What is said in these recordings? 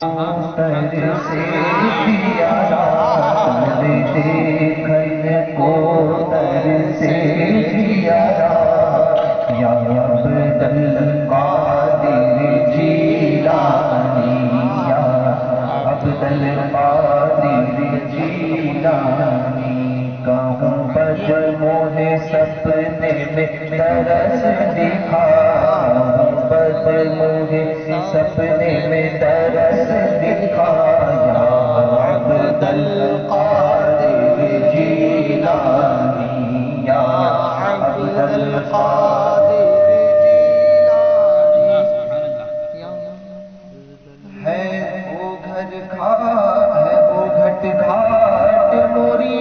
تر سے پیارا تر دیکھن کو تر سے پیارا یا عبد القادر جیلانی یا عبد القادر جیلانی کہوں بج مجھے سپنے میں ترس دکھا بج مجھے سپنے میں ترس دکھا یا عبد القادر جیلانی یا عبد القادر جیلانی ہے وہ گھر گھاٹ ہے وہ گھٹ گھاٹ موری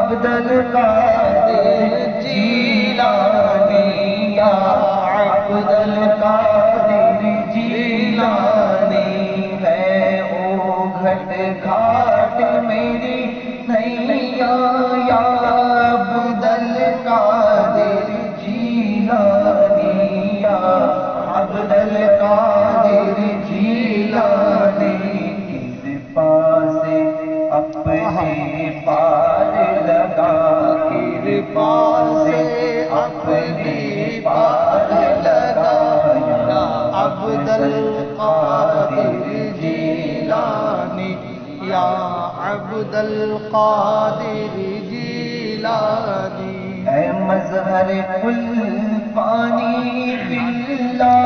عبد القادر جیلانی یا عبد القادر جیلانی ہے او گھٹ گھاٹ میری نیا یا عبد القادر جیلانی یا عبد القادر جیلانی کرپا سے اپنے پار لگا کرپا سے اپنے پار لگا یا عبد القادر جیلانی یا عبد القادر جیلانی اے مظہر کل پانی باللہ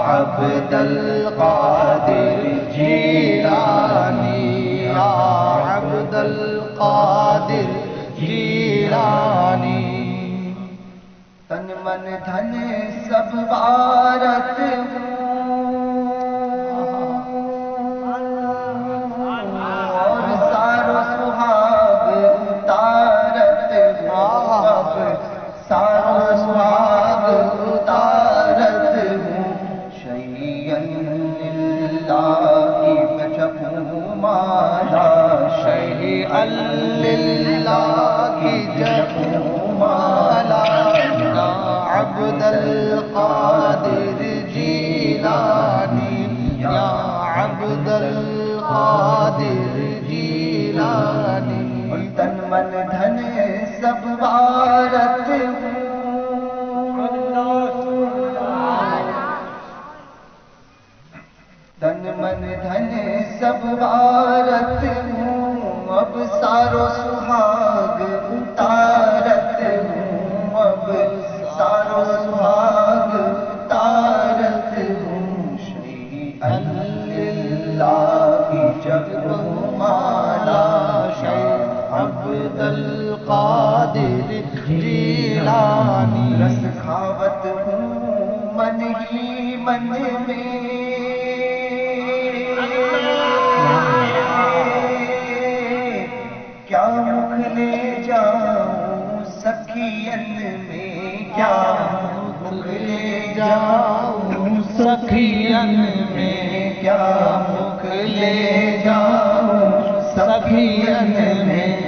عبد القادر جیلانی یا عبد القادر جیلانی تن من دھن سب بارت اور سارو سہاگ اتارت سارو سہاگ اتارت شیئا للہ کی جپوں مالا یا عبد القادر جیلانی یا عبد القادر جیلانی تن من دھن سب وارت تن من دھن سب وارت ہوں اب سارو سہاگ اتارت ہوں اب سارو سہاگ اتارت ہوں شیئا للہ جپوں مالا شیئا عبد القادر جیلانی رس کھاوت ہوں من ہی من میں کیا مکھ لے جاؤں سخین میں کیا مکھ لے جاؤں سخین میں کیا مکھ لے جاؤں سخین میں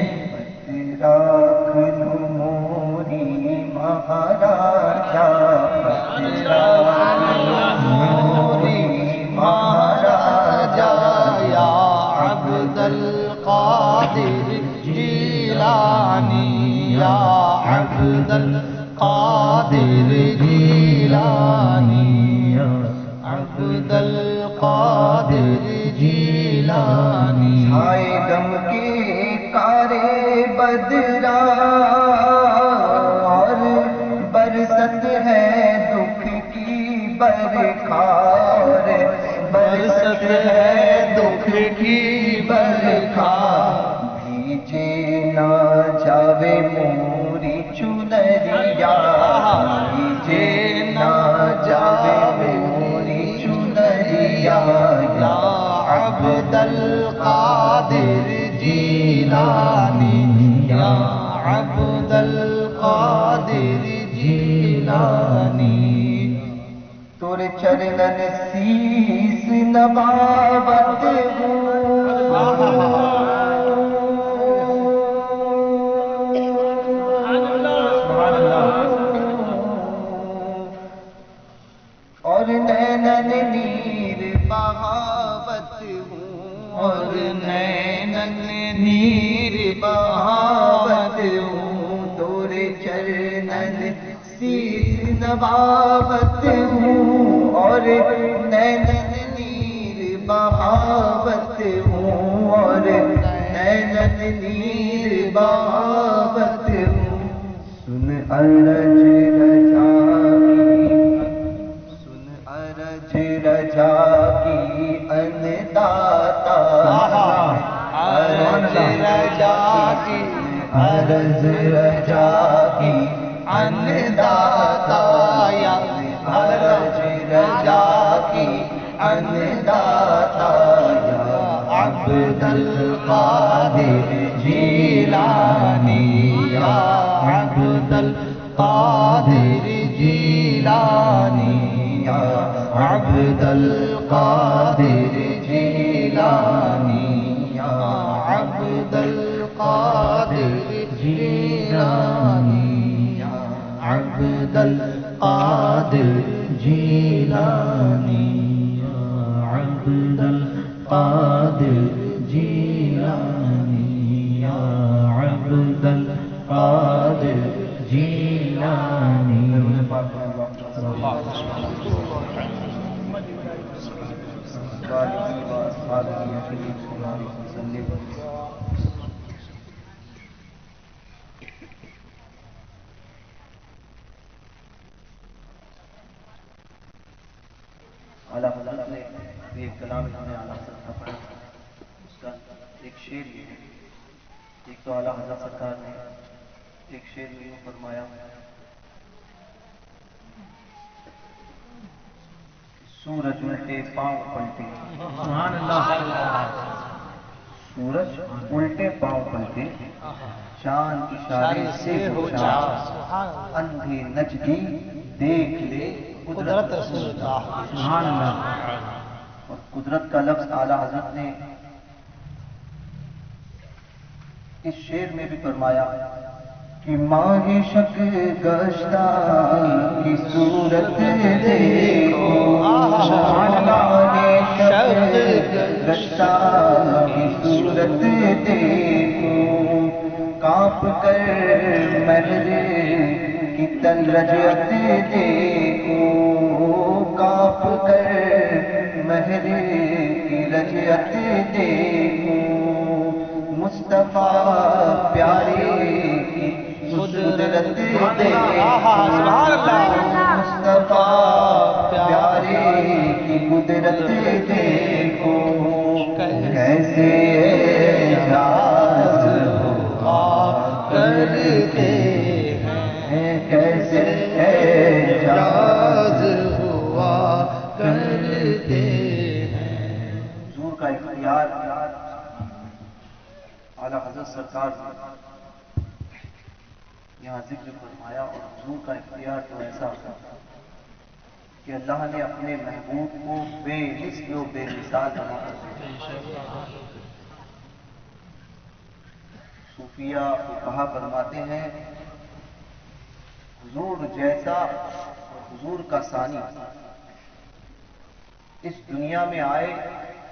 راکھ لوں موری مہاراجا موری مہاراجا یا عبد القادر جیلانی یا عبد القادر جیلانی یا عبد القادر جیلانی ہائے غم کے کارے بدرا برکھا اور برست ہے دکھ کی برکھا بھیجے نہ جاوے موری چنریا بھیجے نہ جاوے موری چنریا یا عبد القادر جیلانی یا عبد القادر جیلانی تور چرنن سیس نباوت اور نینن نیر بہاوت ہوں اور نینن نیر بہاوت ہوں تور چرنن سیس نباوت ہوں اور نینن نیر بہاوت ہوں اور نینن نیر بہاوت ہوں سن ارج رجا رجا کی انداتا عرض رجا کی عرض رجا کی انداتا یا عرض رجا کی انداتا یا عبد القادر جیلانی یا عبد القادر جیلانی عبد القادر جیلانی یا عبد القادر جیلانی یا عبد القادر جیلانی یا عبد القادر جیلانی یا عبد القادر جیلانی اعلیٰ حضرت نے ایک کلام انہوں نے اعلیٰ حضرت کا پڑھا اس کا ایک شعر یہ ہے ایک تو اعلیٰ حضرت سرکار نے ایک شعر میں یوں فرمایا سورج الٹے پاؤں پلٹے سبحان اللہ سورج الٹے پاؤں پلٹے چاند اشارے سے ہو چار اندھے نجدی دیکھ لے قدرت رسول اللہ سبحان اللہ اور قدرت کا لفظ اعلیٰ حضرت نے اس شعر میں بھی فرمایا کہ ماہ شک گشتہ کی صورت دیکھو ماہ شک گشتہ کی صورت دیکھو کانپ کر مہر کی تن رجعت دیکھو کانپ کر مہر کی رجعت دیکھو مصطفیٰ پیارے کی قدرت دیکھو مصطفیٰ پیارے کی قدرت دیکھو کیسے اعجاز ہوا کرتے ہیں کیسے اعجاز ہوا کرتے ہیں حضور کا اختیار اعلیٰ حضرت سرکار نے یہاں ذکر فرمایا اور حضور کا اختیار تو ایسا کہ اللہ نے اپنے محبوب کو بے مثل و بے مثال بنا کر صوفیہ کہا فرماتے ہیں حضور جیسا اور حضور کا ثانی اس دنیا میں آئے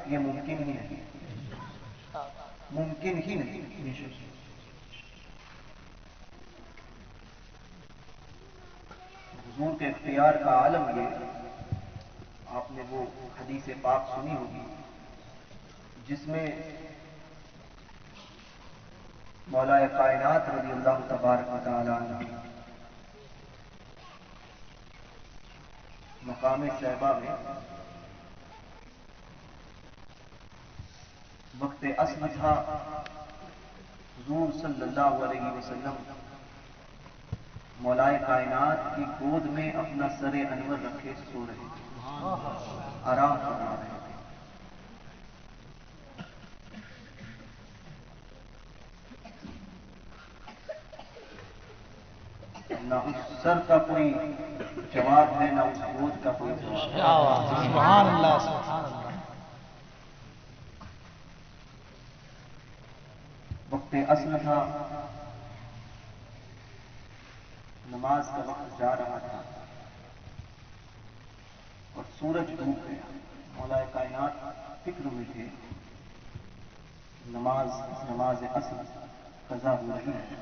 یہ ممکن ہی نہیں ممکن ہی نہیں حضور کے اختیار کا عالم یہ آپ نے وہ حدیث پاک سنی ہوگی جس میں مولا کائنات رضی اللہ تبارک و تعالی عنہ مقام صحبہ میں وقت عصر تھا، حضور صلی اللہ علیہ وسلم مولائے کائنات کی گود میں اپنا سر انور رکھے سو رہے تھے، آرام فرما رہے تھے۔ نہ اس سر کا کوئی جواب ہے، نہ اس گود کا کوئی جواب ہے۔ سبحان اللہ سبحان اللہ۔ وقت عصر تھا، نماز کا وقت جا رہا تھا اور سورج ڈوب گیا۔ مولا کائنات فکر میں تھے، نماز عصر قضا ہو رہی ہے،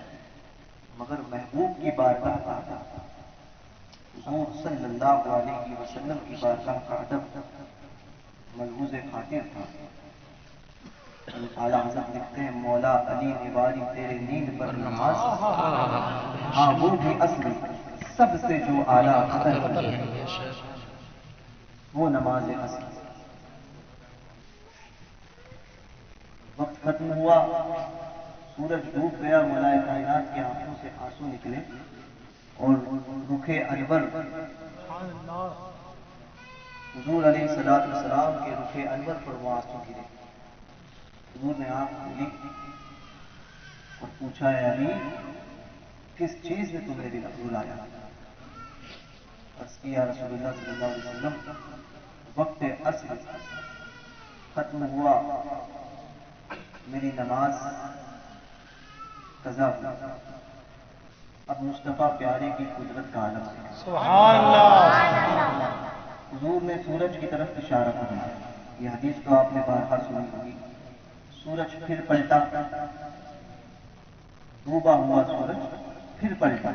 مگر محبوب کی بارگاہ کا ادب، حضور صلی اللہ علیہ وسلم کی بارگاہ کا ادب ملحوظ خاطر تھا۔ اعلیٰ حضرت لکھتے ہیں، مولا علی نواری تیرے نیند پر نماز، ہاں وہ بھی اصلی سب سے جو اعلیٰ خطر وہ نماز اصل۔ وقت ختم ہوا، سورج ڈوب گیا، مولا کائنات کی آنکھوں سے آنسو نکلے اور رخ انور حضور علیہ السلام کے رخ انور پر وہ آنسو گرے۔ حضور نے آنکھ کھولی اور پوچھا، اے علی کس چیز نے تمہیں رلایا؟ عرض کیا، رسول اللہ صلی اللہ علیہ وسلم وقت عصر ختم ہوا، میری نماز قضا ہوئی، اب مصطفیٰ پیارے کی قدرت کا عالم ہے۔ سبحان اللہ۔ حضور نے سورج کی طرف اشارہ فرمایا، یہ حدیث تو آپ نے بارہا سنی ہوگی۔ سورج پھر پلٹا، ڈوبا ہوا سورج پھر پلٹا،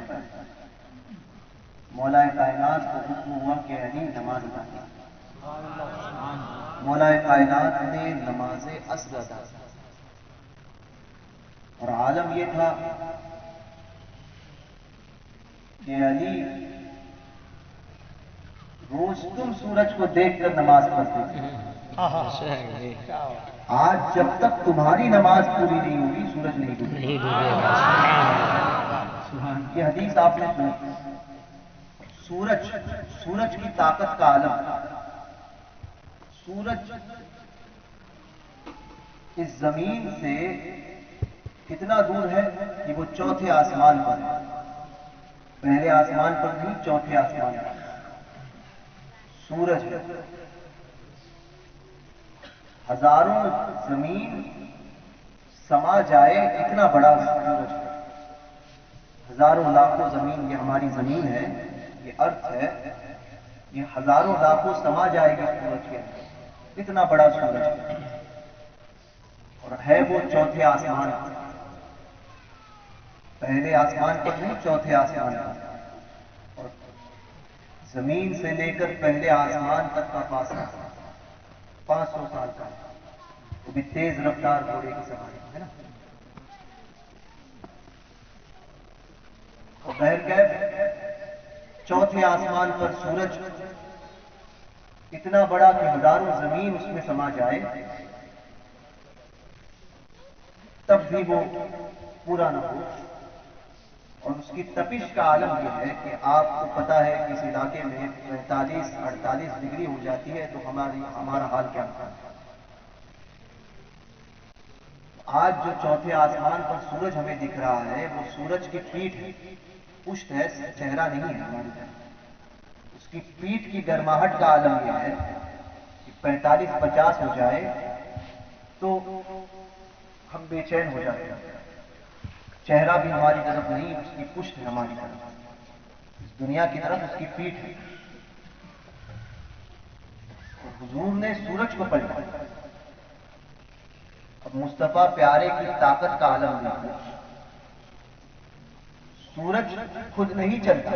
مولا کائنات کو حکم ہوا کہ علی نماز ادا کی۔ مولا کائنات نے نماز عصر ادا کی اور عالم یہ تھا کہ علی روز تم سورج کو دیکھ کر نماز پڑھتے تھے، آج جب تک تمہاری نماز پوری نہیں ہوگی سورج نہیں ڈوبے گا۔ یہ حدیث آپ نے سنی۔ سورج کی طاقت کا عالم، سورج اس زمین سے کتنا دور ہے کہ وہ چوتھے آسمان پر ہے، پہلے آسمان پر نہیں، چوتھے آسمان پر سورج ہے۔ ہزاروں زمین سما جائے اتنا بڑا سورج ہے، ہزاروں لاکھوں زمین، یہ ہماری زمین ہے، یہ ارتھ ہے، یہ ہزاروں لاکھوں سما جائے گی سورج کے اندر، اتنا بڑا سورج ہے، اور ہے وہ چوتھے آسمان پر، پہلے آسمان پر نہیں، چوتھے آسمان پر، اور زمین سے لے کر پہلے آسمان تک کا فاصلہ 500 سال کا، وہ بھی تیز رفتار گھوڑے کی سواری ہے نا۔ اور بہرکیف چوتھے آسمان پر سورج اتنا بڑا کہ ہزاروں زمین اس میں سما جائے تب بھی وہ پورا نہ ہو، اور اس کی تپش کا عالم یہ ہے کہ آپ کو پتا ہے کہ اس علاقے میں 45-48 ڈگری ہو جاتی ہے تو ہمارا حال کیا ہوتا ہے۔ آج جو چوتھے آسمان پر سورج ہمیں دکھ رہا ہے وہ سورج کی پیٹھ ہے، پشت ہے، چہرہ نہیں ہے ہماری طرف۔ اس کی پیٹھ کی گرماہٹ کا عالم یہ ہے کہ 45-50 ہو جائے تو ہم بے چین ہو جاتے ہیں، چہرہ بھی ہماری طرف نہیں، اس کی پشت ہے ہماری طرف، اس دنیا کی طرف اس کی پیٹھ ہے۔ اور حضور نے سورج کو پلٹا، اب مصطفیٰ پیارے کی طاقت کا عالم دیکھو، سورج خود نہیں چلتا،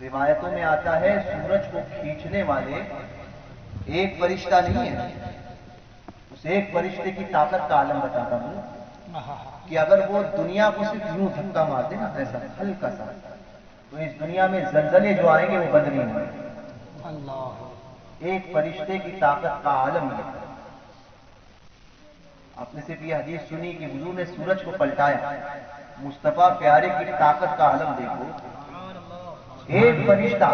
روایتوں میں آتا ہے سورج کو کھینچنے والے ایک فرشتہ نہیں ہے، اس ایک فرشتے کی طاقت کا عالم بتاتا ہوں کہ اگر وہ دنیا کو صرف یوں دھکا مار دے نا، ایسا ہلکا سا، تو اس دنیا میں زلزلے جو آئیں گے وہ بند نہیں ہوں گے۔ اللہ ایک فرشتے کی طاقت کا عالم یہ ہے۔ آپ نے صرف یہ حدیث سنی کہ حضور نے سورج کو پلٹایا، مصطفیٰ پیارے کی طاقت کا عالم دیکھو۔ ایک فرشتہ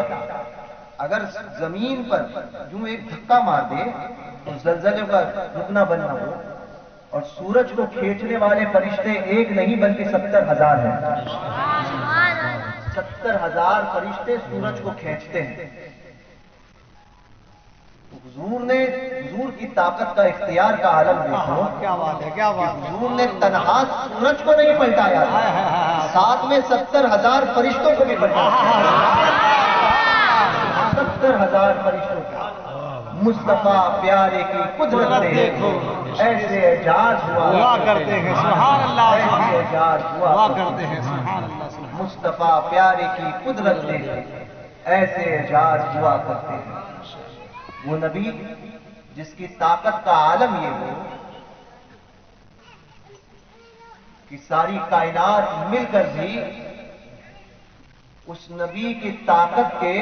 اگر زمین پر یوں ایک دھکا مار دے تو زلزلے کا رکنا بند نہ ہو، اور سورج کو کھینچنے والے فرشتے ایک نہیں بلکہ 70,000 ہیں۔ 70,000 فرشتے سورج کو کھینچتے ہیں۔ حضور کی طاقت کا اختیار کا عالم دیکھو۔ کیا بات ہے، کیا بات ہے۔ حضور نے تنہا سورج کو نہیں پلٹایا، ساتھ میں 70,000 فرشتوں کو بھی پلٹایا۔ 70,000 فرشتوں کا مصطفیٰ پیارے کی قدرت دیکھو، ایسے اعجاز ہوا کرتے ہیں، سبحان اللہ، ایسے اعجاز ہوا کرتے ہیں، سبحان اللہ، سبحان اللہ۔ مصطفیٰ پیارے کی قدرت دیکھو، ایسے اعجاز ہوا کرتے ہیں۔ وہ نبی جس کی طاقت کا عالم یہ ہو کہ ساری کائنات مل کر بھی اس نبی کی طاقت کے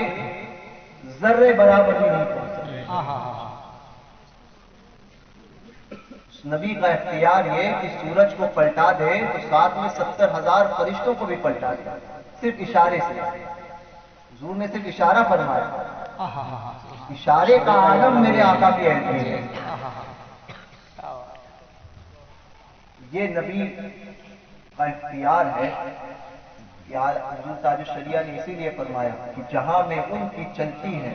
ذرے برابر بھی نہیں پہنچ سکتے۔ اس نبی کا اختیار یہ کہ سورج کو پلٹا دے تو ساتھ میں 70,000 فرشتوں کو بھی پلٹا دے، صرف اشارے سے۔ حضور نے صرف اشارہ فرمایا، اشارے کا عالم میرے آقا کی اہمیت ہے۔ یہ نبی کا اختیار ہے۔ حضور تاج الشریعہ نے اسی لیے فرمایا کہ جہاں میں ان کی چلتی ہے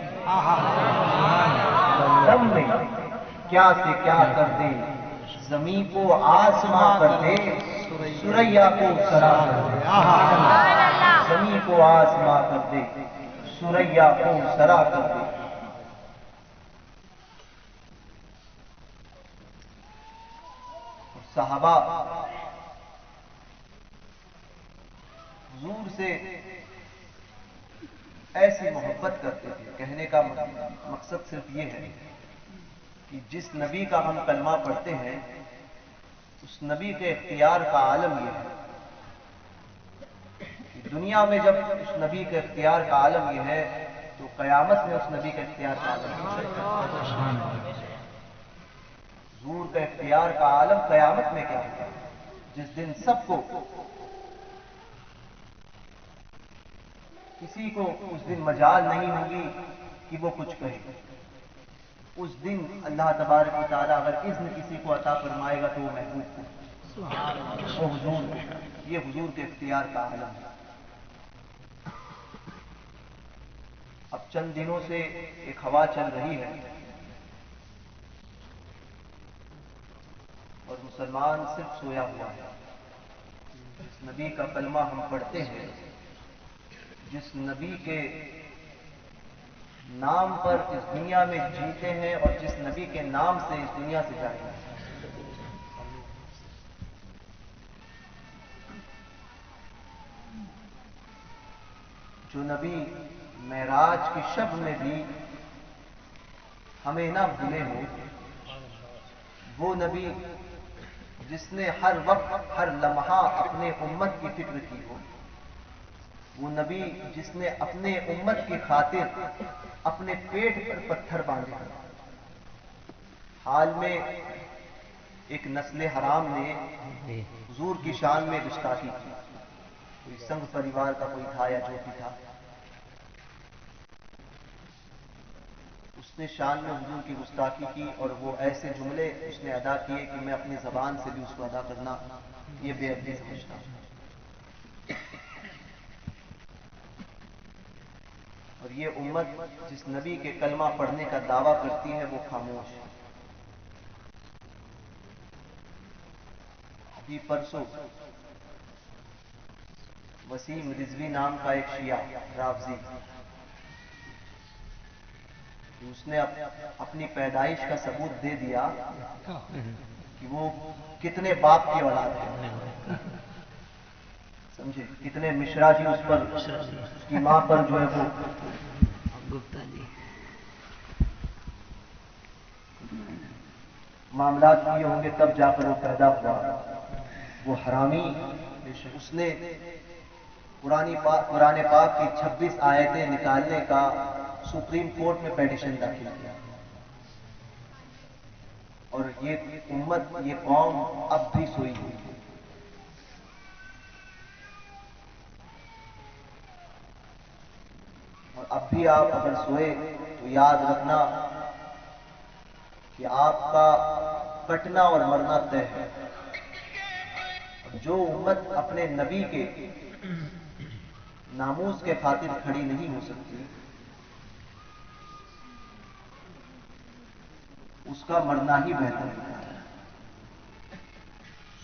دم میں کیا سے کیا کر دے، زمین کو آسماں کر دے، سریا کو سرا کر دے۔ زمین کو آسماں کر دے، سریا کو سرا کر دے۔ صحابہ حضور سے ایسی محبت کرتے تھے۔ کہنے کا مقصد صرف یہ ہے کہ جس نبی کا ہم کلمہ پڑھتے ہیں اس نبی کے اختیار کا عالم یہ ہے کہ دنیا میں جب اس نبی کے اختیار کا عالم یہ ہے تو قیامت میں اس نبی کے اختیار کا عالم ہے۔ حضور کا اختیار کا عالم قیامت میں کیا ہوگا؟ جس دن سب کو، کسی کو اس دن مجال نہیں ہوگی کہ وہ کچھ کہے۔ اس دن اللہ تبارک و تعالیٰ اگر اذن کسی کو عطا فرمائے گا تو وہ محبوب کو، وہ حضور کو۔ یہ حضور کے اختیار کا عالم ہے۔ اب چند دنوں سے ایک ہوا چل رہی ہے اور مسلمان صرف سویا ہوا ہے۔ جس نبی کا کلمہ ہم پڑھتے ہیں، جس نبی کے نام پر اس دنیا میں جیتے ہیں اور جس نبی کے نام سے اس دنیا سے جائیں گے، جو نبی معراج کی شب میں بھی ہمیں نہ بھولے ہو، وہ نبی جس نے ہر وقت ہر لمحہ اپنے امت کی فکر کی ہو، وہ نبی جس نے اپنے امت کی خاطر اپنے پیٹ پر پتھر باندھے۔ حال میں ایک نسل حرام نے حضور کی شان میں گستاخی کی، کوئی سنگ پریوار کا کوئی تھا یا جو بھی تھا، اس نے شان میں حضور کی گستاخی کی اور وہ ایسے جملے اس نے ادا کیے کہ میں اپنی زبان سے بھی اس کو ادا کرنا یہ بے ادبی سمجھتا ہوں۔ اور یہ امت جس نبی کے کلمہ پڑھنے کا دعویٰ کرتی ہے وہ خاموش ہے۔ ابھی پرسوں وسیم رضوی نام کا ایک شیعہ رافضی، اس نے اپنی پیدائش کا ثبوت دے دیا کہ وہ کتنے باپ کی اولاد ہے، سمجھے؟ کتنے مشرا جی اس پر، اس کی ماں پر جو ہے وہ معاملات کیے ہوں گے تب جا کر وہ پیدا ہوا۔ وہ حرامی، اس نے قرآن پاک کی 26 آیتیں نکالنے کا سپریم کورٹ میں پیٹیشن داخل کیا، اور یہ امت، یہ قوم اب بھی سوئی ہوئی ہے۔ اور اب بھی آپ اگر سوئے تو یاد رکھنا کہ آپ کا کٹنا اور مرنا طے ہے۔ جو امت اپنے نبی کے ناموس کے خاطر کھڑی نہیں ہو سکتی، اس کا مرنا ہی بہتر ہوتا ہے۔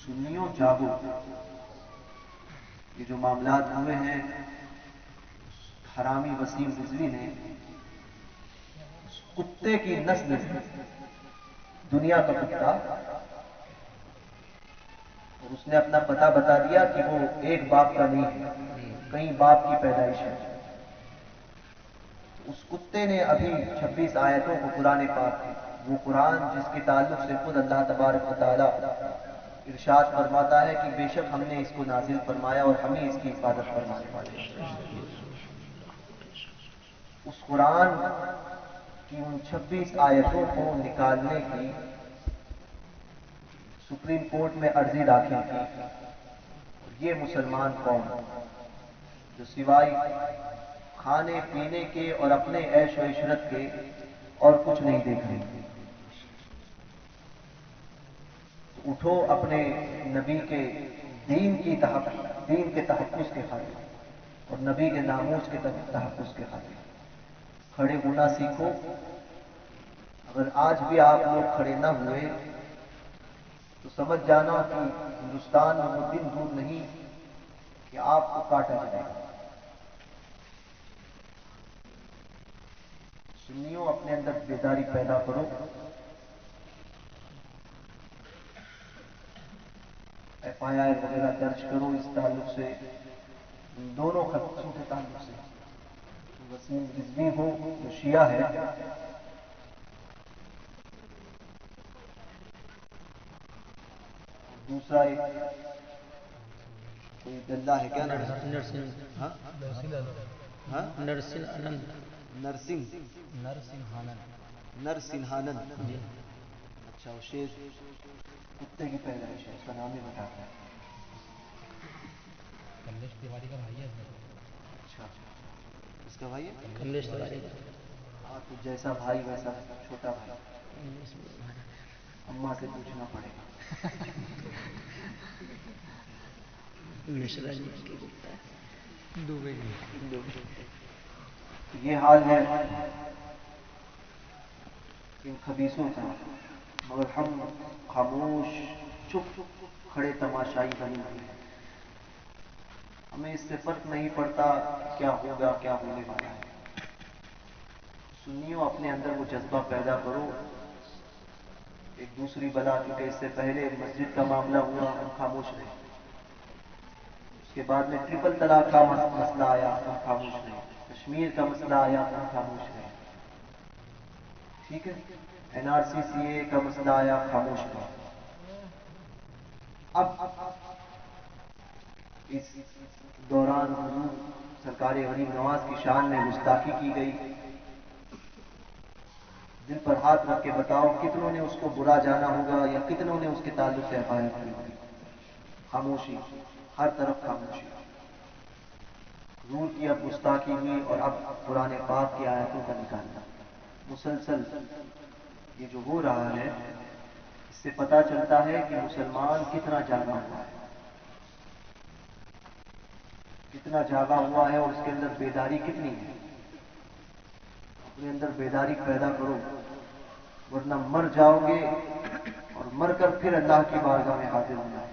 سنیوں جاگو، یہ جو معاملات ہوئے ہیں، حرامی وسیم رضوی نے اس کتے کی نسل سے، دنیا کا کتا، اور اس نے اپنا پتہ بتا دیا کہ وہ ایک باپ کا نہیں ہے، کئی باپ کی پیدائش ہے۔ اس کتے نے ابھی 26 آیتوں کو قرآن پاک کی، وہ قرآن جس کے تعلق سے خود اللہ تبارک و تعالی ارشاد فرماتا ہے کہ بے شک ہم نے اس کو نازل فرمایا اور ہم ہی اس کی حفاظت فرمانے والے ہیں۔ اس قرآن کی ان 26 آیتوں کو نکالنے کی سپریم کورٹ میں عرضی داخل کی، اور یہ مسلمان قوم جو سوائے کھانے پینے کے اور اپنے عیش و عشرت کے اور کچھ نہیں دیکھ رہی، تو اٹھو اپنے نبی کے دین کے تحفظ کے خاطر اور نبی کے ناموس کے تحفظ کے خاطر کھڑے ہونا سیکھو۔ اگر آج بھی آپ لوگ کھڑے نہ ہوئے تو سمجھ جانا کہ ہندوستان میں وہ دن دور نہیں کہ آپ کو کاٹا جائے گا۔ سنیوں، اپنے اندر بیداری پیدا کرو۔ ایف آئی آر وغیرہ درج کرو اس تعلق سے، ان دونوں خطوں کے تعلق سے، وسیم رضوی ہو جو شیعہ ہے، دوسرا ایک کوئی دلہ ہے، کیا نام ہے؟ نرسنہانند۔ اچھا، وہ شیر کتے کی پیدائش ہے، اس کا نام ہی بتاتا ہے۔ کملیش تیواری کا بھائی ہے۔ اچھا، اس کا بھائی ہے؟ کملیش تیواری کا۔ ہاں، تو جیسا بھائی ویسا چھوٹا بھائی، اماں سے پوچھنا پڑے گا۔ مشرا جی کی کتا ہے، دوبے جی۔ یہ حال ہے ان خبیثوں کا، مگر ہم خاموش چپ کھڑے تماشائی بنے ہوئے ہیں۔ ہمیں اس سے فرق نہیں پڑتا کہ کیا ہوگا، کیا ہونے والا ہے۔ سنیوں، اپنے اندر وہ جذبہ پیدا کرو۔ ایک دوسری بلا، کیونکہ اس سے پہلے مسجد کا معاملہ ہوا، ہم خاموش رہے۔ اس کے بعد میں ٹرپل طلاق کا مسئلہ آیا، ہم خاموش رہے۔ کشمیر کا مسئلہ آیا، ہم خاموش رہے۔ ٹھیک ہے، این آر سی سی اے کا مسئلہ آیا، خاموش رہے۔ اب اس دوران حضور سرکار غریب نواز کی شان میں گستاخی کی گئی۔ دل پر ہاتھ رکھ کے بتاؤ کتنوں نے اس کو برا جانا ہوگا یا کتنوں نے اس کے تعلق سے حفاظت کی ہوگی؟ خاموشی، ہر طرف خاموشی۔ حضور کی اب گستاخی ہوئی اور اب قرآن پاک کی آیتوں کا نکالنا مسلسل یہ جو ہو رہا ہے، اس سے پتہ چلتا ہے کہ مسلمان کتنا جاگا ہوا ہے، کتنا جاگا ہوا ہے، اور اس کے اندر بیداری کتنی ہے۔ اپنے اندر بیداری پیدا کرو، ورنہ مر جاؤ گے اور مر کر پھر اللہ کی بارگاہ میں حاضر ہونا ہے۔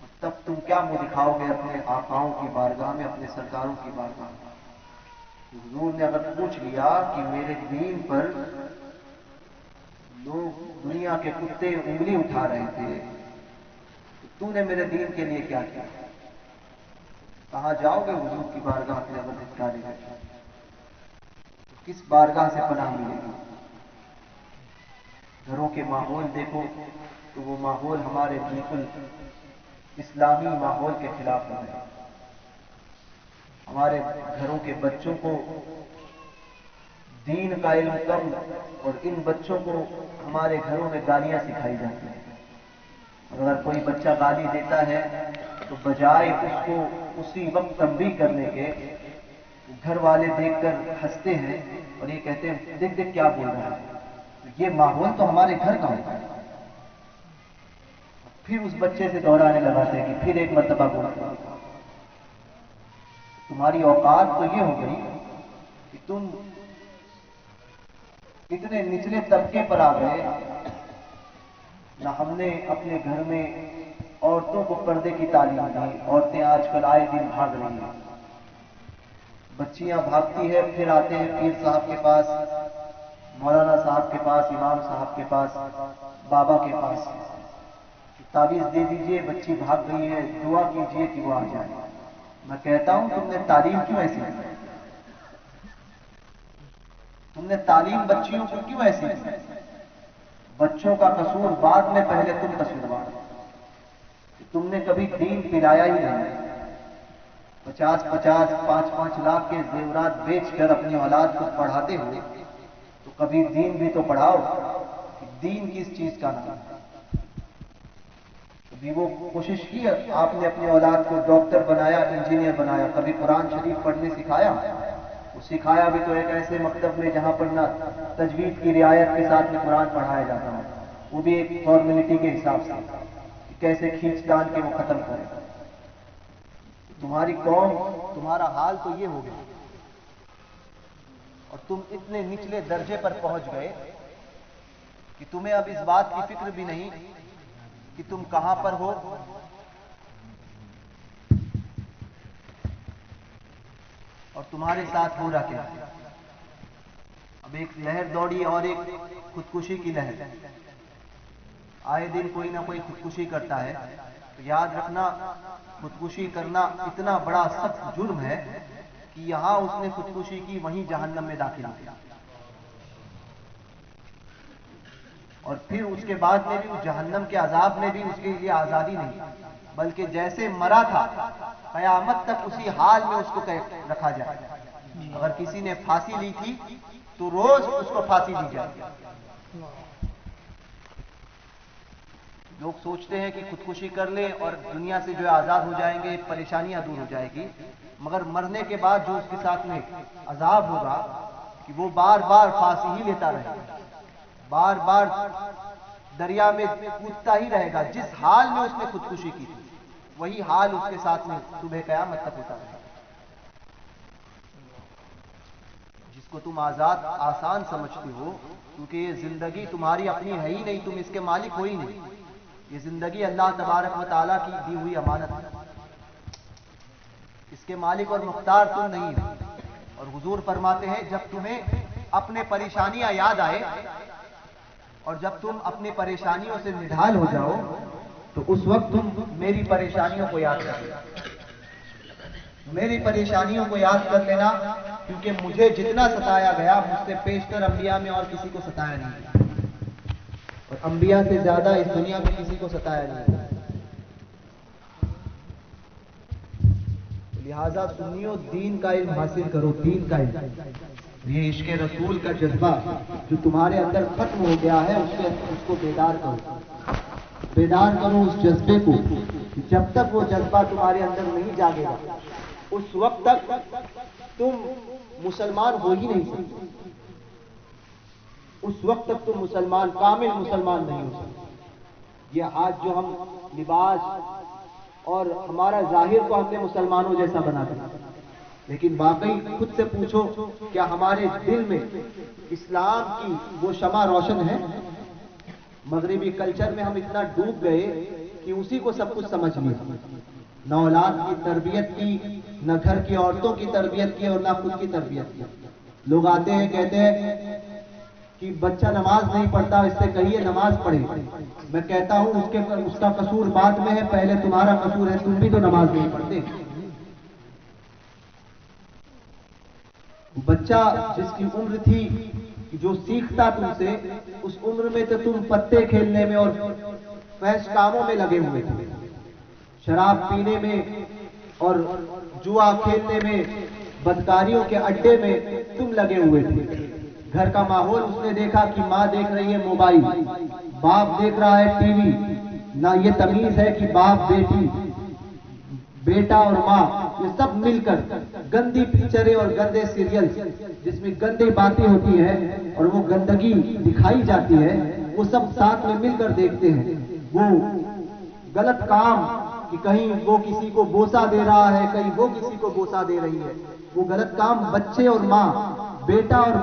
اور تب تم کیا منہ دکھاؤ گے اپنے آقاؤں کی بارگاہ میں، اپنے سرکاروں کی بارگاہ میں؟ حضور نے اگر پوچھ لیا کہ میرے دین پر لوگ دنیا کے کتے انگلی اٹھا رہے تھے تو نے میرے دین کے لیے کیا کیا؟ کہاں جاؤ گے حضور کی بارگاہ میں اگر دھتکارے گئے تو کس بارگاہ سے پناہ ملے گی؟ گھروں کے ماحول دیکھو تو وہ ماحول ہمارے بالکل اسلامی ماحول کے خلاف ہو رہے ہیں. ہمارے گھروں کے بچوں کو دین کا علم کم اور ان بچوں کو ہمارے گھروں میں گالیاں سکھائی جاتی ہیں. اگر کوئی بچہ گالی دیتا ہے تو بجائے اس کو اسی وقت تنبیہ کرنے کے گھر والے دیکھ کر ہنستے ہیں اور یہ کہتے ہیں دیکھ دیکھ کیا بول رہا ہے. یہ ماحول تو ہمارے گھر کا ہوتا ہے. پھر اس بچے سے دوہرانے لگاتے ہیں کہ پھر ایک مرتبہ بولتا ہے. تمہاری اوقات تو یہ ہو گئی کہ تم اتنے نچلے طبقے پر آ گئے. نہ ہم نے اپنے گھر میں عورتوں کو پردے کی تعلیم دی. عورتیں آج کل آئے دن بھاگ رہی ہیں. بچیاں بھاگتی ہے پھر آتے ہیں پیر صاحب کے پاس, مولانا صاحب کے پاس, امام صاحب کے پاس, بابا کے پاس. تعویذ دے دیجئے, بچی بھاگ گئی ہے, دعا کیجئے کہ وہ آ جائے. میں کہتا ہوں تم نے تعلیم کیوں ایسی دی؟ تم نے تعلیم بچیوں کو کیوں ایسی دی؟ بچوں کا قصور بعد میں, پہلے تم قصوروار. تم نے کبھی دین پلایا ہی نہیں. 50-50, 5-5 لاکھ کے زیورات بیچ کر اپنی اولاد کو پڑھاتے ہوئے تو کبھی دین بھی تو پڑھاؤ. دین کس چیز کا نام ہے؟ کبھی وہ کوشش کی آپ نے اپنی اولاد کو ڈاکٹر بنایا, انجینئر بنایا, کبھی قرآن شریف پڑھنے سکھایا؟ وہ سکھایا بھی تو ایک ایسے مکتب میں جہاں پر نہ تجوید کی رعایت کے ساتھ میں قرآن پڑھایا جاتا ہے, وہ بھی ایک فارمیلٹی کے حساب سے, کیسے کھینچ تان کے وہ ختم کرے. تمہاری قوم, تمہارا حال تو یہ ہو گیا اور تم اتنے نچلے درجے پر پہنچ گئے کہ تمہیں اب اس بات کی فکر بھی نہیں کہ تم کہاں پر ہو اور تمہارے ساتھ ہو رہا کیا. اب ایک لہر دوڑی اور ایک خودکشی کی لہر. آئے دن کوئی نہ کوئی خودکشی کرتا ہے. تو یاد رکھنا, خودکشی کرنا اتنا بڑا سخت جرم ہے کہ یہاں اس نے خودکشی کی, وہیں جہنم میں داخل کیا. اور پھر اس کے بعد میں بھی اس جہنم کے عذاب میں بھی اس کے لیے آزادی نہیں, بلکہ جیسے مرا تھا قیامت تک اسی حال میں اس کو رکھا جائے. اگر کسی نے پھانسی لی تھی تو روز اس کو پھانسی دی جائے. لوگ سوچتے ہیں کہ خودکشی کر لیں اور دنیا سے جو آزاد ہو جائیں گے, پریشانیاں دور ہو جائے گی, مگر مرنے کے بعد جو اس کے ساتھ میں عذاب ہوگا کہ وہ بار بار پھانسی ہی لیتا رہے گا, بار بار دریا میں کودتا ہی رہے گا. جس حال میں اس نے خودکشی کی تھی وہی حال اس کے ساتھ میں صبح قیامت تک ہوتا رہے گا. جس کو تم آزاد آسان سمجھتے ہو, کیونکہ یہ زندگی تمہاری اپنی ہے ہی نہیں, تم اس کے مالک ہو ہی نہیں. یہ زندگی اللہ تبارک و تعالیٰ کی دی ہوئی امانت ہے, اس کے مالک اور مختار تم نہیں ہو. اور حضور فرماتے ہیں جب تمہیں اپنے پریشانیاں یاد آئے اور جب تم اپنی پریشانیوں سے نڈھال ہو جاؤ تو اس وقت تم میری پریشانیوں کو یاد کر لینا. میری پریشانیوں کو یاد کر لینا, کیونکہ مجھے جتنا ستایا گیا مجھ سے پیشتر انبیاء میں اور کسی کو ستایا نہیں, اور انبیاء سے زیادہ اس دنیا میں کسی کو ستایا نہیں. لہذا سنیو, دین کا علم حاصل کرو, دین کا علم. یہ عشق رسول کا جذبہ جو تمہارے اندر ختم ہو گیا ہے اس کو بیدار کرو, بیدار کرو اس جذبے کو. جب تک وہ جذبہ تمہارے اندر نہیں جاگے گا اس وقت تک تم مسلمان ہو ہی نہیں سکتے. اس وقت تک تم مسلمان, کامل مسلمان نہیں ہو سکتے. یہ آج جو ہم لباس اور ہمارا ظاہر کو ہم نے مسلمانوں جیسا بنا دیا, لیکن واقعی خود سے پوچھو کیا ہمارے دل میں اسلام کی وہ شمع روشن ہے؟ مغربی کلچر میں ہم اتنا ڈوب گئے کہ اسی کو سب کچھ سمجھ لیا. نہ اولاد کی تربیت کی, نہ گھر کی عورتوں کی تربیت کی, اور نہ خود کی تربیت کی. لوگ آتے ہیں کہتے ہیں کہ بچہ نماز نہیں پڑھتا, اس سے کہیے نماز پڑھے. میں کہتا ہوں اس کا قصور بعد میں ہے, پہلے تمہارا قصور ہے, تم بھی تو نماز نہیں پڑھتے. بچہ جس کی عمر تھی جو سیکھتا تم سے, اس عمر میں تو تم پتے کھیلنے میں اور فحش کاموں میں لگے ہوئے تھے. شراب پینے میں اور جوا کھیلنے میں، بدکاریوں کے اڈے میں تم لگے ہوئے تھے۔ گھر کا ماحول اس نے دیکھا کہ ماں دیکھ رہی ہے موبائل، باپ دیکھ رہا ہے ٹی وی، نہ یہ تمیز ہے کہ باپ بیٹی، بیٹا اور ماں یہ سب مل کر گندی پکچریں اور گندے سیریل جس میں گندی باتیں ہوتی ہیں اور وہ گندگی دکھائی جاتی ہے، وہ سب ساتھ میں مل کر دیکھتے ہیں۔ وہ غلط کام کہ کہیں وہ کسی کو بوسہ دے رہا ہے، کہیں وہ کسی کو بوسہ دے رہی ہے، وہ غلط کام بچے اور ماں، بیٹا اور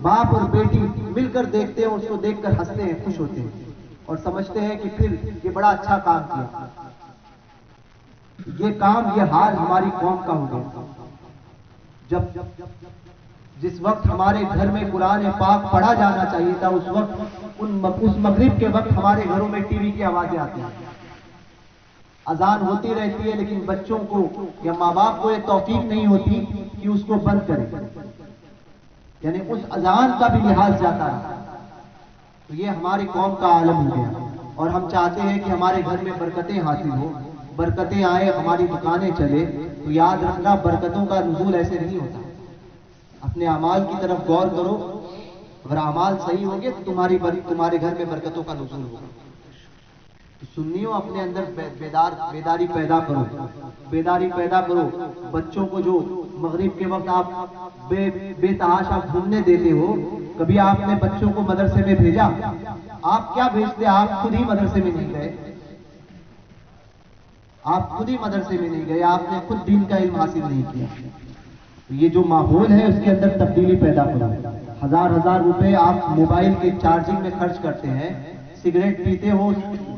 باپ اور بیٹی مل کر دیکھتے ہیں، اس کو دیکھ کر ہنستے ہیں، خوش ہوتے ہیں اور سمجھتے ہیں کہ پھر یہ بڑا اچھا کام کیا۔ یہ کام، یہ حال ہماری قوم کا ہو گیا۔ جس وقت ہمارے گھر میں قرآن پاک پڑھا جانا چاہیے تھا، اس وقت اس مغرب کے وقت ہمارے گھروں میں ٹی وی کی آوازیں آتی ہیں، اذان ہوتی رہتی ہے، لیکن بچوں کو یا ماں باپ کو یہ توفیق نہیں ہوتی کہ اس کو بند کرے، یعنی اس اذان کا بھی لحاظ جاتا ہے۔ تو یہ ہماری قوم کا عالم ہو گیا، اور ہم چاہتے ہیں کہ ہمارے گھر میں برکتیں حاصل ہو، برکتیں آئے، ہماری دکانیں چلے، تو یاد رکھنا برکتوں کا نزول ایسے نہیں ہوتا۔ اپنے اعمال کی طرف غور کرو، اگر اعمال صحیح ہوں گے تو تمہارے گھر میں برکتوں کا نزول ہوگا۔ سنیوں، اپنے اندر بیداری پیدا کرو، بیداری پیدا کرو۔ بچوں کو جو مغرب کے وقت آپ بے تحاشا گھومنے دیتے ہو، کبھی آپ نے بچوں کو مدرسے میں بھیجا؟ آپ کیا بھیجتے؟ آپ خود ہی مدرسے میں نہیں گئے، آپ خود ہی مدرسے میں نہیں گئے، آپ نے خود دین کا علم حاصل نہیں کیا۔ یہ جو ماحول ہے اس کے اندر تبدیلی پیدا کرو۔ ہزار روپے آپ موبائل کے چارجنگ میں خرچ کرتے ہیں، سگریٹ پیتے ہو،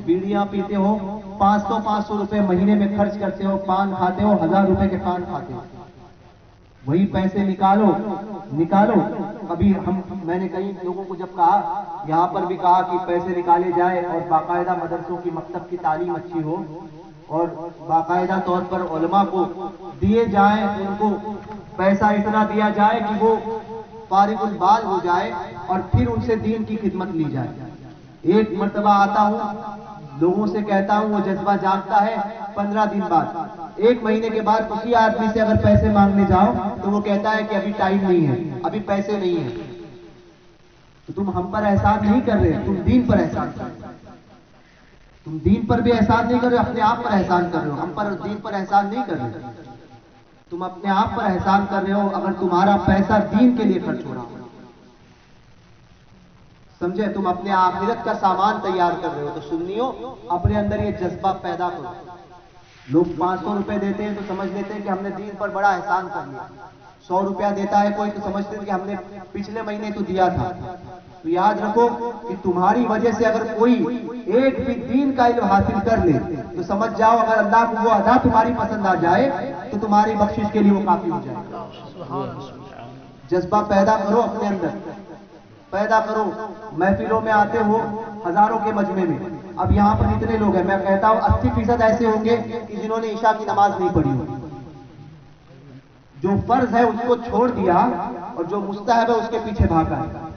بیڑیاں پیتے ہو، 500 روپے مہینے میں خرچ کرتے ہو، پان کھاتے ہو، 1000 روپے کے پان کھاتے ہو، وہی پیسے نکالو۔ ابھی میں نے کئی لوگوں کو جب کہا، یہاں پر بھی کہا کہ پیسے نکالے جائے اور باقاعدہ مدرسوں کی مکتب کی تعلیم اچھی ہو اور باقاعدہ طور پر علماء کو دیے جائیں، ان کو پیسہ اتنا دیا جائے کہ وہ فارغ البال ہو جائے اور پھر ان سے دین کی خدمت لی جائے۔ ایک مرتبہ آتا ہوں، لوگوں سے کہتا ہوں، وہ جذبہ جاگتا ہے 15 دن بعد، 1 مہینے کے بعد کسی آدمی سے اگر پیسے مانگنے جاؤ تو وہ کہتا ہے کہ ابھی ٹائم نہیں ہے، ابھی پیسے نہیں ہیں۔ تو تم ہم پر احسان نہیں کر رہے، تم دین پر احسان کر رہے، تم دین پر بھی احسان نہیں کر رہے، اپنے آپ پر احسان کر رہے ہو۔ ہم پر دین پر احسان نہیں کر رہے، تم اپنے آپ پر احسان کر رہے ہو اگر تمہارا پیسہ دین کے لیے خرچ ہو رہا ہو، سمجھے؟ تم اپنے آخرت کا سامان تیار کر رہے ہو۔ تو سنیو، اپنے اندر یہ جذبہ پیدا کرو۔ لوگ 500 روپے دیتے ہیں تو سمجھ لیتے ہیں کہ ہم نے دین پر بڑا احسان کر لیا، 100 روپیہ دیتا ہے کوئی تو سمجھتے ہیں کہ ہم نے پچھلے مہینے تو دیا تھا۔ تو یاد رکھو کہ تمہاری وجہ سے اگر کوئی ایک بھی دین کا علم حاصل کر لے تو سمجھ جاؤ، اگر اللہ کو وہ ادا تمہاری پسند آ جائے تو تمہاری بخشش کے لیے وہ کافی ہو جائے گا۔ جذبہ پیدا کرو، اپنے اندر پیدا کرو۔ محفلوں میں آتے ہو ہزاروں کے مجمع میں، اب یہاں پر اتنے لوگ ہیں، میں کہتا ہوں 80% ایسے ہوں گے کہ جنہوں نے عشاء کی نماز نہیں پڑھی ہو، جو فرض ہے اس کو چھوڑ دیا اور جو مستحب ہے اس کے پیچھے بھاگا ہے۔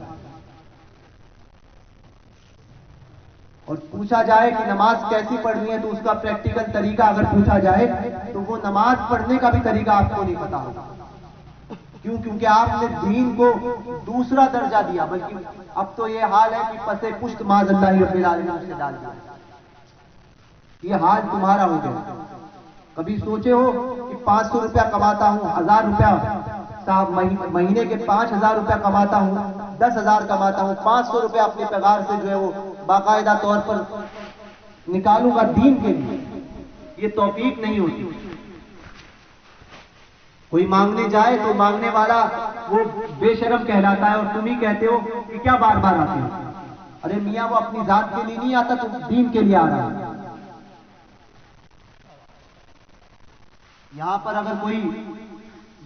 اور پوچھا جائے کہ نماز کیسی پڑھنی ہے تو اس کا پریکٹیکل طریقہ اگر پوچھا جائے تو وہ نماز پڑھنے کا بھی طریقہ آپ کو نہیں پتا ہوگا۔ کیوں؟ کیونکہ آپ نے دین کو دوسرا درجہ دیا، بلکہ اب تو یہ حال ہے کہ پسے پشت معاذ اللہ رب العالمین سے ڈال دیا۔ یہ حال تمہارا ہو گیا۔ کبھی سوچے ہو کہ 500 روپیہ کماتا ہوں، 1000 روپیہ مہینے کے 5000 روپیہ کماتا ہوں، 10,000 کماتا ہوں، 500 روپیہ اپنے پگار سے جو ہے وہ باقاعدہ طور پر نکالوں گا دین کے لیے؟ یہ توفیق نہیں ہوتی۔ کوئی مانگنے جائے تو مانگنے والا وہ بے شرم کہلاتا ہے اور تم ہی کہتے ہو کہ کیا بار بار آتے ہو؟ ارے میاں، وہ اپنی ذات کے لیے نہیں آتا، تو دین کے لیے آ رہا ہے۔ یہاں پر اگر کوئی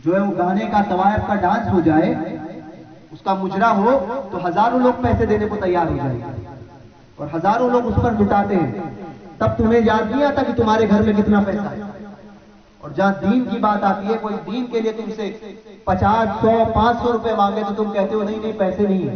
جو ہے وہ گانے کا، طوائف کا ڈانس ہو جائے، اس کا مجرا ہو تو ہزاروں لوگ پیسے دینے کو تیار ہو جائیں گے اور ہزاروں لوگ اس پر لٹاتے ہیں، تب تمہیں یاد نہیں آتا کہ تمہارے گھر میں کتنا پیسہ ہے۔ اور جہاں دین کی بات آتی ہے، کوئی دین کے لیے تم سے 50، 100، 500 روپے مانگے تو تم کہتے ہو نہیں پیسے نہیں ہے۔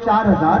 4000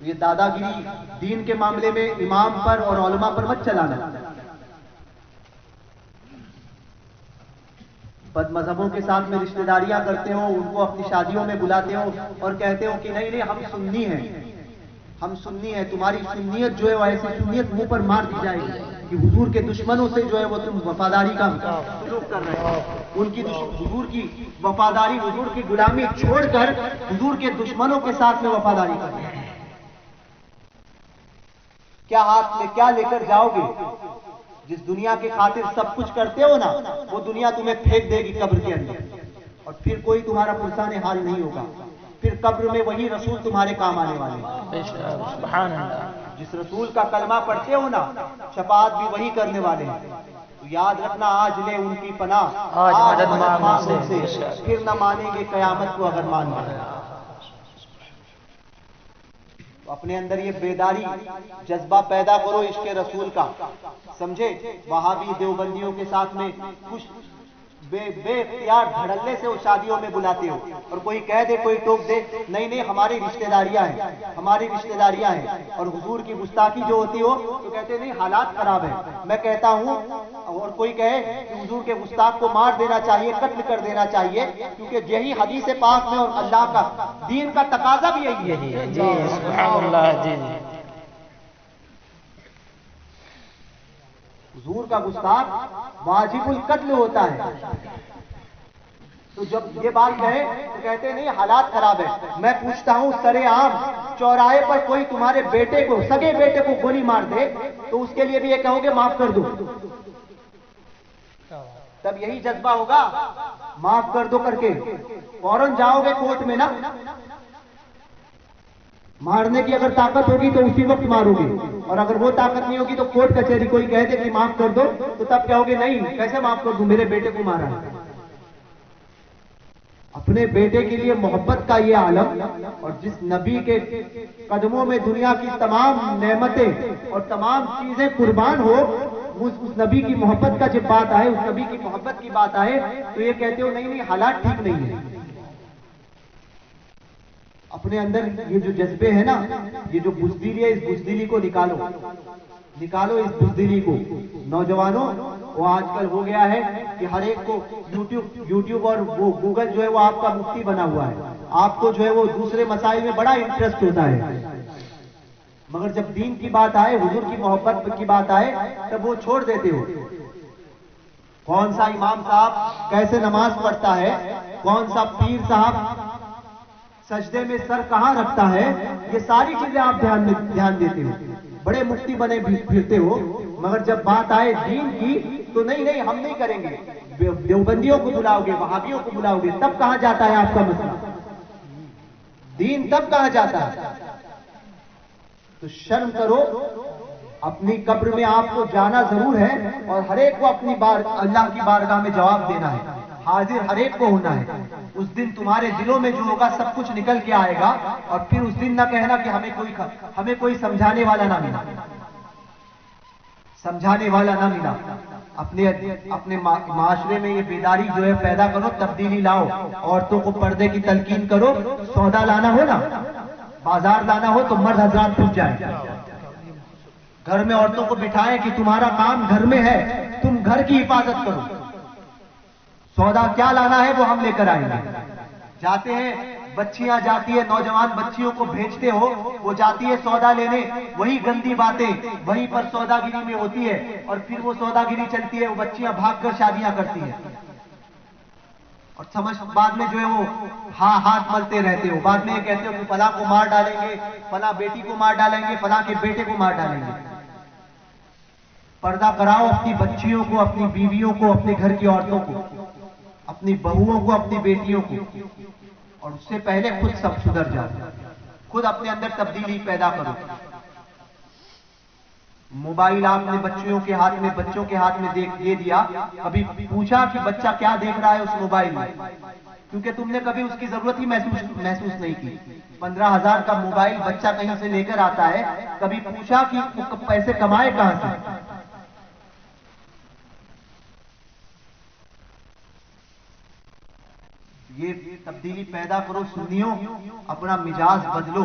یہ دادا گیری دین کے معاملے میں امام پر اور علماء پر مت چلانا. بد مذہبوں کے ساتھ میں رشتہ داریاں کرتے ہو, ان کو اپنی شادیوں میں بلاتے ہو اور کہتے ہو کہ نہیں ہم سنی ہیں, ہم سنی ہیں. تمہاری سنیت جو ہے وہ ایسی سنیت منہ پر مار دی جائے گی کہ حضور کے دشمنوں سے جو ہے وہ تم وفاداری کا سلوک کر رہے ہو. ان کی حضور کی وفاداری, حضور کی غلامی چھوڑ کر حضور کے دشمنوں کے ساتھ میں وفاداری کر رہے ہو. کیا ہاتھ میں کیا لے کر جاؤ گے؟ جس دنیا کی خاطر سب کچھ کرتے ہو نا, وہ دنیا تمہیں پھینک دے گی قبر کے اندر, اور پھر کوئی تمہارا پرسان حال نہیں ہوگا. پھر قبر میں وہی رسول تمہارے کام آنے والے ہیں. سبحان اللہ. جس رسول کا کلمہ پڑھتے ہو نا, شفاعت بھی وہی کرنے والے ہیں. تو یاد رکھنا, آج لے ان کی پناہ, آج مدد مانگ ان سے, پھر نہ مانیں گے قیامت کو اگر مان لیں. اپنے اندر یہ بیداری جذبہ پیدا کرو عشق رسول کا, سمجھے. وہابی دیوبندیوں کے ساتھ میں کچھ بے اختیار دھڑلے سے وہ شادیوں میں بلاتے ہو, اور کوئی کہہ دے, کوئی ٹوک دے, نہیں ہماری رشتہ داریاں ہیں, ہماری رشتہ داریاں ہیں. اور حضور کی گستاخی جو ہوتی ہو تو کہتے نہیں حالات خراب ہیں. میں کہتا ہوں, اور کوئی کہے کہ حضور کے گستاخ کو مار دینا چاہیے, قتل کر دینا چاہیے, کیونکہ یہی حدیث پاک میں اور اللہ کا دین کا تقاضا بھی یہی ہے. جی سبحان اللہ. جی حضور کا گستاخ واجب القتل ہوتا ہے. تو جب یہ بات کہے تو کہتے نہیں حالات خراب ہے. میں پوچھتا ہوں, سرے عام چوراہے پر کوئی تمہارے بیٹے کو, سگے بیٹے کو گولی مار دے تو اس کے لیے بھی یہ کہو گے معاف کر دو. تب یہی جذبہ ہوگا, معاف کر دو کر کے فوراً جاؤ گے کورٹ میں نا. مارنے کی اگر طاقت ہوگی تو اسی وقت مارو گے, اور اگر وہ طاقت نہیں ہوگی تو کورٹ کچہری کوئی کہہ دے کہ معاف کر دو تو تب کہو گے نہیں کیسے معاف کر دوں, میرے بیٹے کو مارا ہے. اپنے بیٹے کے لیے محبت کا یہ عالم, اور جس نبی کے قدموں میں دنیا کی تمام نعمتیں اور تمام چیزیں قربان ہو, اس نبی کی محبت کا جب بات آئے, اس نبی کی محبت کی بات آئے تو یہ کہتے ہو نہیں حالات ٹھیک نہیں ہے. اپنے اندر یہ جو جذبے ہیں نا, یہ جو بزدلی ہے, اس بزدلی کو نکالو, نکالو اس بزدلی کو. نوجوانوں, وہ آج کل ہو گیا ہے کہ ہر ایک کو یوٹیوب اور وہ گوگل جو ہے وہ آپ کا مفتی بنا ہوا ہے. آپ کو جو ہے وہ دوسرے مسائل میں بڑا انٹرسٹ ہوتا ہے, مگر جب دین کی بات آئے, حضور کی محبت کی بات آئے, تب وہ چھوڑ دیتے ہو. کون سا امام صاحب کیسے نماز پڑھتا ہے, کون سا پیر صاحب سجدے میں سر کہاں رکھتا ہے, یہ ساری چیزیں آپ دھیان دیتے ہو. بڑے مفتی بنے پھرتے ہو, مگر جب بات آئے دین کی تو نہیں ہم نہیں کریں گے. دیوبندیوں کو بلاؤ گے, وہابیوں کو بلاؤ گے, تب کہاں جاتا ہے آپ کا مسئلہ, دین تب کہاں جاتا ہے. تو شرم کرو, اپنی قبر میں آپ کو جانا ضرور ہے, اور ہر ایک کو اپنی اللہ کی بارگاہ میں جواب دینا ہے. حاضر ہر ایک کو ہونا ہے. اس دن تمہارے دلوں میں جو ہوگا سب کچھ نکل کے آئے گا, اور پھر اس دن نہ کہنا کہ ہمیں کوئی سمجھانے والا نہ ملا, سمجھانے والا نہ ملا. اپنے معاشرے میں یہ بیداری جو ہے پیدا کرو, تبدیلی لاؤ. عورتوں کو پردے کی تلقین کرو. سودا لانا ہو نا, بازار لانا ہو تو مرد حضرات پوچھ جائیں, گھر میں عورتوں کو بٹھائیں کہ تمہارا کام گھر میں ہے, تم گھر کی حفاظت کرو. سودا کیا لانا ہے وہ ہم لے کر آئیں گے. جاتے ہیں, بچیاں جاتی ہے, نوجوان بچیوں کو بھیجتے ہو, وہ جاتی ہے سودا لینے, وہی گندی باتیں وہیں پر سودا گیری میں ہوتی ہے, اور پھر وہ سودا گیری چلتی ہے, وہ بچیاں بھاگ کر شادیاں کرتی ہیں, اور سمجھ بعد میں جو ہے وہ ہاتھ ملتے رہتے ہو. بعد میں یہ کہتے ہو کہ فلاں کو مار ڈالیں گے, فلاں بیٹی کو مار ڈالیں گے, فلاں کے بیٹے کو مار ڈالیں گے. پردہ کراؤ اپنی بچیوں کو, اپنی بیویوں کو, اپنے گھر کی عورتوں کو, اپنی بہوؤں کو, اپنی بیٹیوں کو, اور اس سے پہلے خود سب سدھر جاؤ. خود اپنے اندر تبدیلی پیدا کرو. موبائل آپ نے بچوں کے ہاتھ میں دے دیا, کبھی پوچھا کہ بچہ کیا دیکھ رہا ہے اس موبائل میں, کیونکہ تم نے کبھی اس کی ضرورت ہی محسوس نہیں کی. 15,000 کا موبائل بچہ کہیں سے لے کر آتا ہے, کبھی پوچھا کہ پیسے کمائے کہاں سے. یہ تبدیلی پیدا کرو سنیوں، اپنا مزاج بدلو.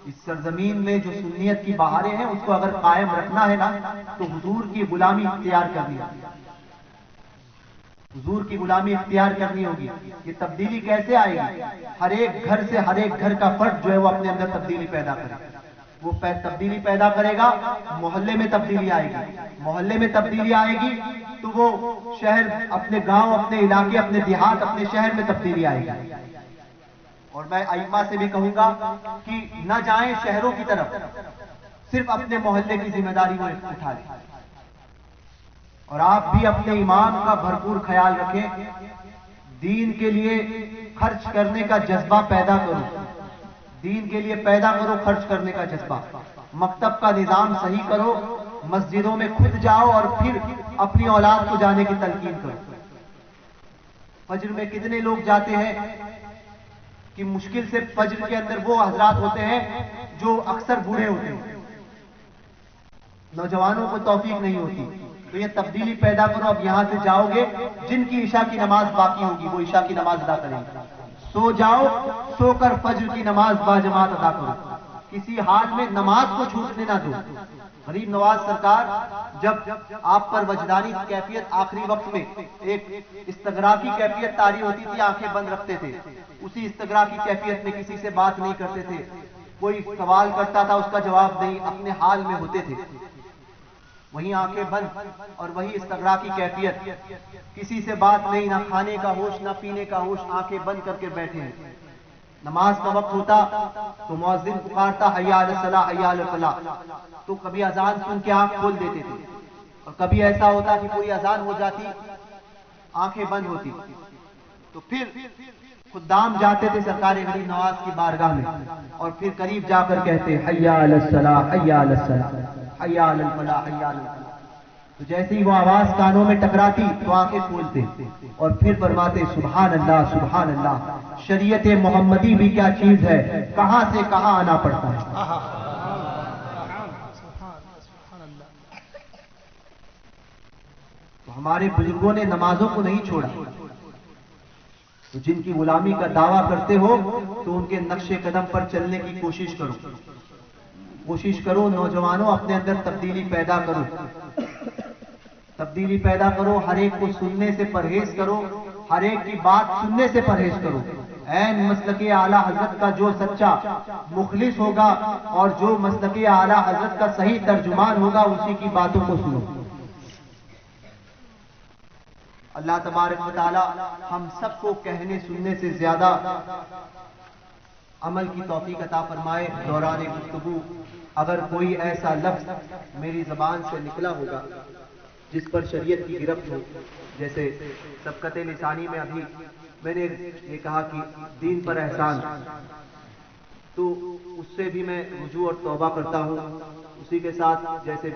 اس سرزمین میں جو سنیت کی بہاریں ہیں اس کو اگر قائم رکھنا ہے نا تو حضور کی غلامی اختیار کرنی ہے. حضور کی غلامی اختیار کرنی ہوگی. یہ تبدیلی کیسے آئے گی؟ ہر ایک گھر سے ہر ایک گھر کا فرد جو ہے وہ اپنے اندر تبدیلی پیدا کرے. وہ تبدیلی پیدا کرے گا، محلے میں تبدیلی آئے گی. محلے میں تبدیلی آئے گی تو وہ شہر، اپنے گاؤں، اپنے علاقے، اپنے دیہات، اپنے شہر میں تبدیلی آئے گی. اور میں ائمہ سے بھی کہوں گا کہ نہ جائیں شہروں کی طرف، صرف اپنے محلے کی ذمہ داری وہ اٹھا لیں. اور آپ بھی اپنے ایمان کا بھرپور خیال رکھیں. دین کے لیے خرچ کرنے کا جذبہ پیدا کرو. دین کے لیے پیدا کرو خرچ کرنے کا جذبہ. مکتب کا نظام صحیح کرو. مسجدوں میں خود جاؤ اور پھر اپنی اولاد کو جانے کی تلقین کرو. فجر میں کتنے لوگ جاتے ہیں کہ مشکل سے فجر کے اندر وہ حضرات ہوتے ہیں جو اکثر بوڑھے ہوتے ہیں، نوجوانوں کو توفیق نہیں ہوتی. تو یہ تبدیلی پیدا کرو. اب یہاں سے جاؤ گے، جن کی عشاء کی نماز باقی ہوگی وہ عشاء کی نماز ادا کریں گے. سو جاؤ، سو کر فجر کی نماز باجماعت ادا کرو. کسی حال میں نماز کو چھوٹنے نہ دو. غریب نواز سرکار جب آپ پر وجدانی کیفیت آخری وقت میں ایک استغراقی کیفیت طاری ہوتی تھی، آنکھیں بند رکھتے تھے. اسی استغراقی کیفیت میں کسی سے بات نہیں کرتے تھے. کوئی سوال کرتا تھا اس کا جواب نہیں، اپنے حال میں ہوتے تھے. وہیں آنکھیں بند اور وہی استغراقی کیفیت، کسی سے بات نہیں، نہ کھانے کا ہوش نہ پینے کا ہوش، آنکھیں بند کر کے بیٹھے ہیں. نماز کا وقت ہوتا تو مؤذن پکارتا حی علی الصلاۃ حی علی الفلاح، تو کبھی اذان سن کے آنکھ کھول دیتے تھے. اور کبھی ایسا ہوتا کہ کوئی اذان ہو جاتی، آنکھیں بند ہوتی. تو پھر خدام جاتے تھے سرکار غریب نواز کی بارگاہ میں اور پھر قریب جا کر کہتے حی علی الصلاۃ حی علی الصلاۃ حی علی الفلاح حی علی الفلاح. تو جیسے ہی وہ آواز کانوں میں ٹکراتی تو آنکھیں کھولتے اور پھر فرماتے سبحان اللہ سبحان اللہ. شریعت محمدی بھی کیا چیز ہے، کہاں سے کہاں آنا پڑتا ہے. تو ہمارے بزرگوں نے نمازوں کو نہیں چھوڑا. تو جن کی غلامی کا دعویٰ کرتے ہو تو ان کے نقش قدم پر چلنے کی کوشش کرو. کوشش کرو نوجوانوں، اپنے اندر تبدیلی پیدا کرو. تبدیلی پیدا کرو. ہر ایک کو سننے سے پرہیز کرو. ہر ایک کی بات سننے سے پرہیز کرو. عین مسلک اعلیٰ حضرت کا جو سچا مخلص ہوگا اور جو مسلک اعلیٰ حضرت کا صحیح ترجمان ہوگا اسی کی باتوں کو سنو. اللہ تبارک و تعالی ہم سب کو کہنے سننے سے زیادہ عمل کی توفیق عطا فرمائے. دوران گفتگو اگر کوئی ایسا لفظ میری زبان سے نکلا ہوگا جس پر شریعت کی گرفت ہو، جیسے سبقت لسانی میں ابھی میں نے یہ کہا کہ دین پر احسان، تو اس سے بھی میں رجوع اور توبہ کرتا ہوں. اسی کے ساتھ جیسے